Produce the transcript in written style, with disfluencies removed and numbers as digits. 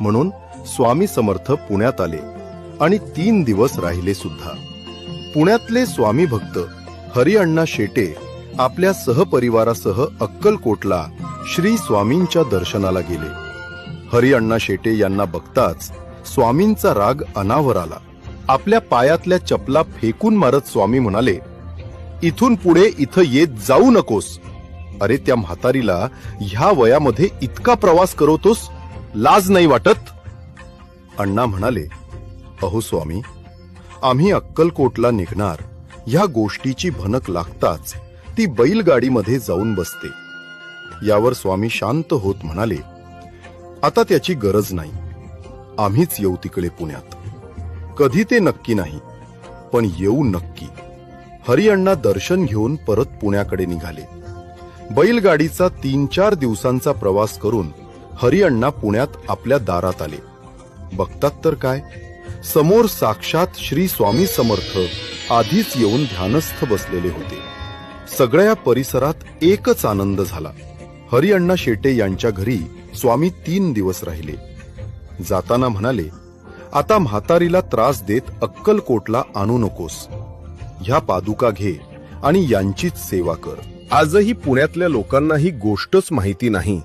म्हणून स्वामी समर्थ पुण्यात आले आणि 3 दिवस राहिले सुद्धा. पुण्यातले स्वामी भक्त हरिअण्णा शेटे आपल्या सहपरिवारासह अक्कलकोटला श्री स्वामींच्या दर्शनाला गेले. हरिअण्णा शेटे यांना बघताच स्वामींचा राग अनावर आला. आपल्या पायातल्या चपला फेकून मारत स्वामी म्हणाले, इथून पुढे इथं येत जाऊ नकोस. अरे, त्या म्हातारीला ह्या वयामध्ये इतका प्रवास करवतोस, लाज नाही वाटत? अण्णा म्हणाले, अहो स्वामी, आम्ही अक्कलकोटला निघणार ह्या गोष्टीची भनक लागताच ती बैलगाडीमध्ये जाऊन बसते. यावर स्वामी शांत होत म्हणाले, आता त्याची गरज नाही. आम्हीच येऊ तिकडे पुण्यात. कधी ते नक्की नाही, पण येऊ नक्की. हरिअण्णा दर्शन घेऊन परत पुण्याकडे निघाले. बैलगाडीचा 3-4 दिवसांचा प्रवास करून हरिअण्णा पुण्यात आपल्या दारात आले. बघतात तर काय, समोर साक्षात श्री स्वामी समर्थ आधीच येऊन ध्यानस्थ बसलेले होते. सगळ्या परिसरात एकच आनंद झाला. हरिअण्णा शेटे यांच्या घरी स्वामी 3 दिवस राहिले. जाताना म्हणाले, आता म्हातारीला त्रास देत अक्कलकोटला आणू नकोस. ह्या पादुका घे आणि यांचीच सेवा कर. आजही पुण्यातल्या लोकांना ही गोष्टच माहिती नाही